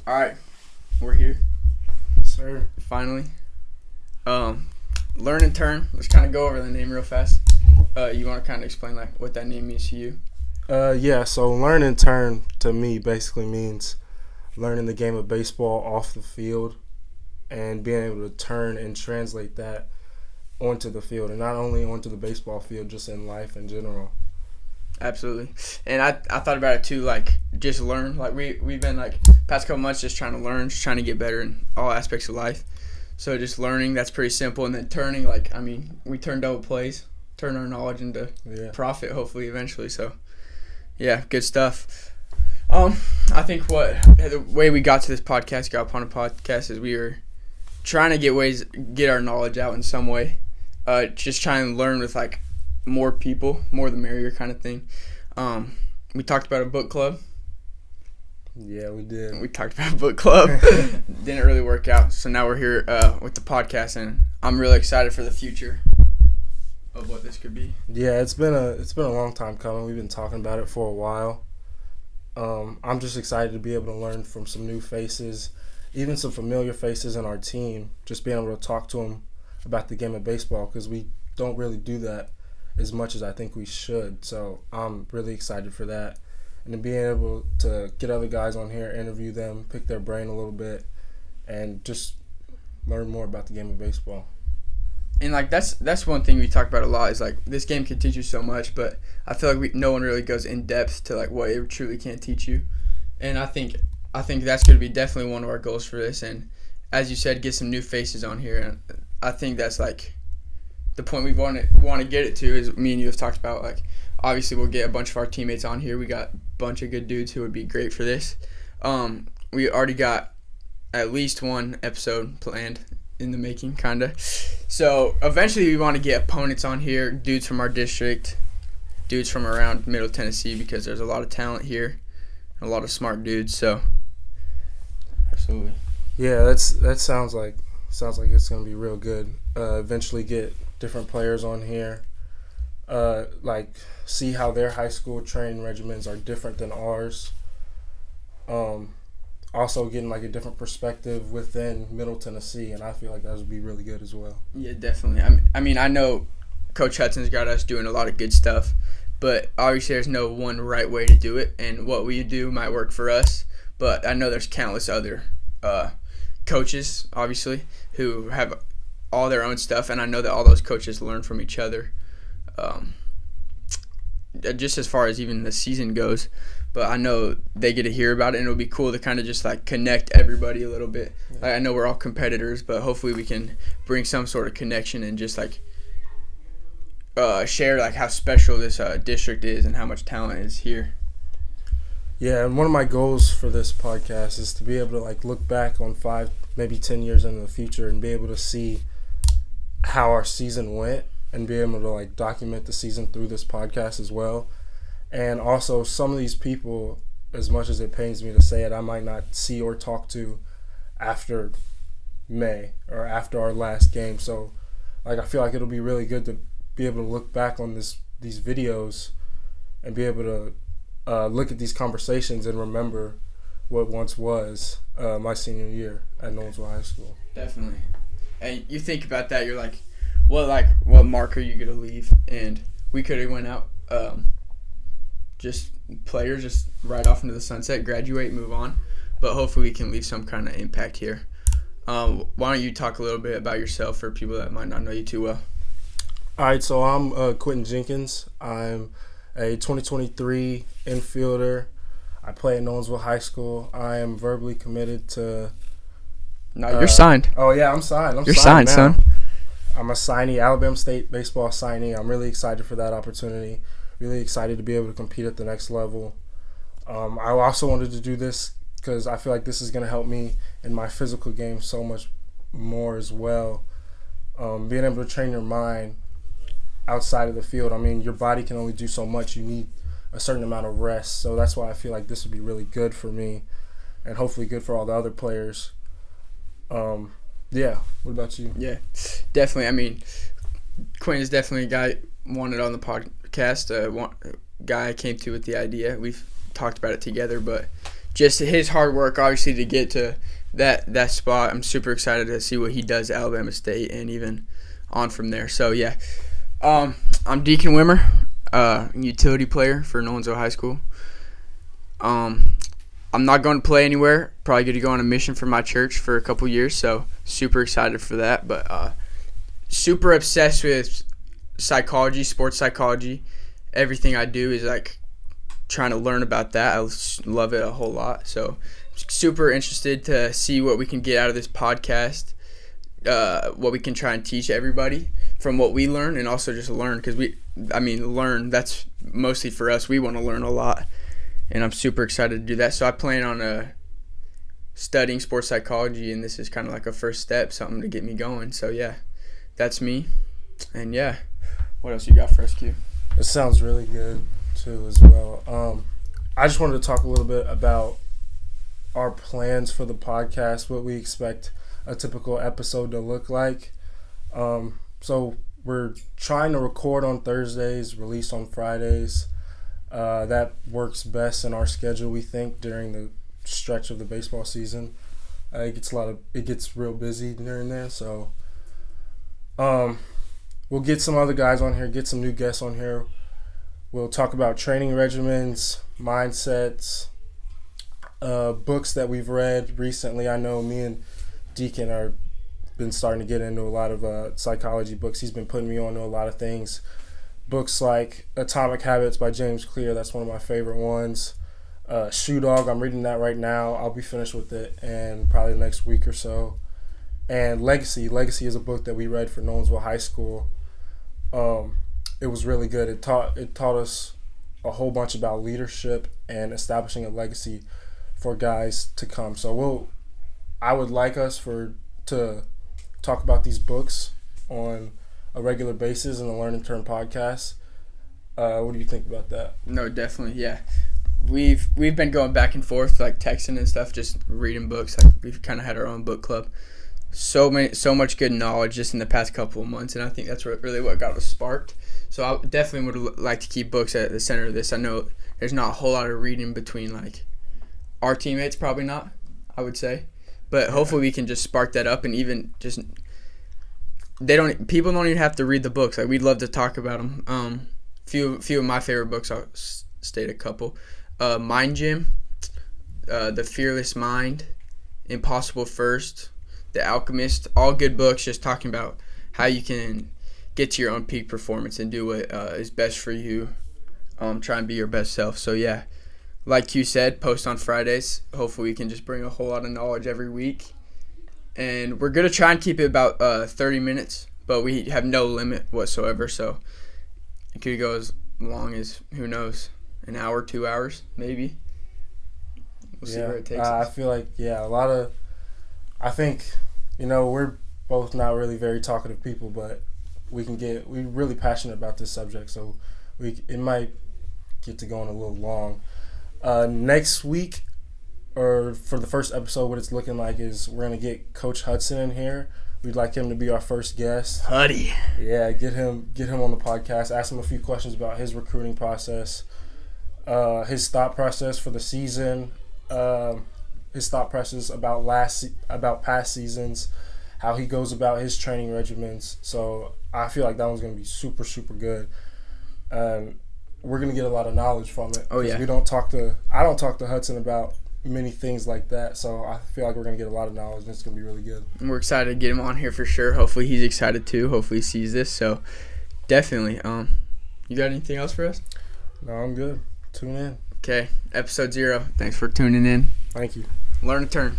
All right, we're here Sir. finally. Learn and turn. Let's kind of go over the name real fast. You want to kind of explain like what that name means to you? So learn and turn to me basically means learning the game of baseball off the field and being able to turn and translate that onto the field, and not only onto the baseball field, just in life in general. Absolutely. And I thought about it too, like just learn. Like we've been like past couple months just trying to learn, just trying to get better in all aspects of life. So just learning, that's pretty simple. And then turning, we turn double plays, turn our knowledge into profit, hopefully, eventually. So, yeah, good stuff. I think the way we got to this podcast, got upon a podcast, is we were trying to get our knowledge out in some way. Just trying to learn with, like, more people, more the merrier kind of thing. We talked about a book club. Yeah, we did. We talked about a book club. Didn't really work out. So now we're here with the podcast, and I'm really excited for the future of what this could be. Yeah, it's been a long time coming. We've been talking about it for a while. I'm just excited to be able to learn from some new faces, even some familiar faces in our team, just being able to talk to them about the game of baseball, because we don't really do that as much as I think we should. So I'm really excited for that. And then being able to get other guys on here, interview them, pick their brain a little bit, and just learn more about the game of baseball. And like that's one thing we talk about a lot, is like this game can teach you so much, but I feel like no one really goes in depth to like what it truly can teach you. And I think that's going to be definitely one of our goals for this. And as you said, get some new faces on here. And I think that's like the point we want to get it to, is me and you have talked about, like, obviously we'll get a bunch of our teammates on here. We got a bunch of good dudes who would be great for this. We already got at least one episode planned in the making, kind of. So eventually we want to get opponents on here, dudes from our district, dudes from around Middle Tennessee, because there's a lot of talent here, a lot of smart dudes. So absolutely. Yeah, that sounds like it's gonna be real good. Eventually get different players on here. See how their high school training regimens are different than ours. Also getting like a different perspective within Middle Tennessee, and I feel like that would be really good as well. Yeah, definitely. I mean, I know Coach Hudson's got us doing a lot of good stuff, but obviously there's no one right way to do it, and what we do might work for us, but I know there's countless other coaches, obviously, who have all their own stuff, and I know that all those coaches learn from each other. Just as far as even the season goes, but I know they get to hear about it, and it'll be cool to kind of just like connect everybody a little bit. Yeah. Like, I know we're all competitors, but hopefully we can bring some sort of connection and just like share like how special this district is and how much talent is here. Yeah, and one of my goals for this podcast is to be able to like look back on 5, maybe 10 years into the future and be able to see how our season went, and be able to like document the season through this podcast as well. And also, some of these people, as much as it pains me to say it, I might not see or talk to after May or after our last game. So like, I feel like it'll be really good to be able to look back on these videos and be able to look at these conversations and remember what once was my senior year at Nolensville High School. Definitely. And you think about that, you're like, what mark are you going to leave? And we could have went out just players, just right off into the sunset, graduate, move on. But hopefully we can leave some kind of impact here. Why don't you talk a little bit about yourself for people that might not know you too well? All right, so I'm Quentin Jenkins. I'm a 2023 infielder. I play at Nolensville High School. I am verbally committed to... No, you're signed. Oh, yeah, I'm signed. You're signed, now. Son. I'm a signee, Alabama State baseball signee. I'm really excited for that opportunity. Really excited to be able to compete at the next level. I also wanted to do this because I feel like this is going to help me in my physical game so much more as well. Being able to train your mind outside of the field. I mean, your body can only do so much. You need a certain amount of rest. So that's why I feel like this would be really good for me, and hopefully good for all the other players. Yeah. What about you? Yeah, definitely. I mean, Quinn is definitely a guy wanted on the podcast. Guy I came to with the idea. We've talked about it together, but just his hard work, obviously, to get to that spot. I'm super excited to see what he does at Alabama State and even on from there. So, yeah. I'm Deacon Wimmer, utility player for Nolensville High School. I'm not going to play anywhere. Probably going to go on a mission for my church for a couple years, so super excited for that. But super obsessed with psychology, sports psychology. Everything I do is like trying to learn about that. I love it a whole lot. So super interested to see what we can get out of this podcast, what we can try and teach everybody from what we learn, and also just learn, because learn, that's mostly for us. We want to learn a lot, and I'm super excited to do that. So I plan on studying sports psychology, and this is kind of like a first step, something to get me going. So yeah, that's me. And yeah, what else you got for us, Q? It sounds really good too as well. I just wanted to talk a little bit about our plans for the podcast, what we expect a typical episode to look like. So we're trying to record on Thursdays, release on Fridays. That works best in our schedule, we think, during the stretch of the baseball season. It gets real busy during there. So we'll get some other guys on here, get some new guests on here. We'll talk about training regimens, mindsets, books that we've read recently. I know me and Deacon are been starting to get into a lot of psychology books. He's been putting me on to a lot of things. Books like Atomic Habits by James Clear, that's one of my favorite ones. Shoe Dog, I'm reading that right now. I'll be finished with it in probably the next week or so. And Legacy is a book that we read for Nolensville High School. It was really good. It taught us a whole bunch about leadership and establishing a legacy for guys to come. So I would like us to talk about these books on a regular basis in the Learn and Turn podcast. What do you think about that? No, definitely, yeah. We've been going back and forth, like texting and stuff, just reading books. Like, we've kind of had our own book club. So much good knowledge just in the past couple of months, and I think that's really what got us sparked. So I definitely would like to keep books at the center of this. I know there's not a whole lot of reading between like our teammates, probably not, I would say. But hopefully we can just spark that up, and even just people don't even have to read the books. Like, we'd love to talk about them. Few of my favorite books, I'll state a couple. Mind Gym, The Fearless Mind, Impossible First, The Alchemist, all good books just talking about how you can get to your own peak performance and do what is best for you. Try and be your best self. So yeah, like you said, post on Fridays. Hopefully we can just bring a whole lot of knowledge every week. And we're going to try and keep it about 30 minutes, but we have no limit whatsoever. So it could go as long as, who knows, an hour, 2 hours, maybe. We'll see where it takes us. I feel like, I think, we're both not really very talkative people, but we're really passionate about this subject, so it might get to going a little long. Next week, or for the first episode, what it's looking like is we're going to get Coach Hudson in here. We'd like him to be our first guest. Huddy. Yeah, get him on the podcast, ask him a few questions about his recruiting process, his thought process for the season, his thought process about past seasons, how he goes about his training regimens. So I feel like that one's going to be super, super good. We're going to get a lot of knowledge from it. Oh, yeah. I don't talk to Hudson about many things like that, so I feel like we're going to get a lot of knowledge, and it's going to be really good. And we're excited to get him on here for sure. Hopefully he's excited too. Hopefully he sees this. So definitely. You got anything else for us? No, I'm good. Tune in. Okay, episode 0. Thanks for tuning in. Thank you. Learn to turn.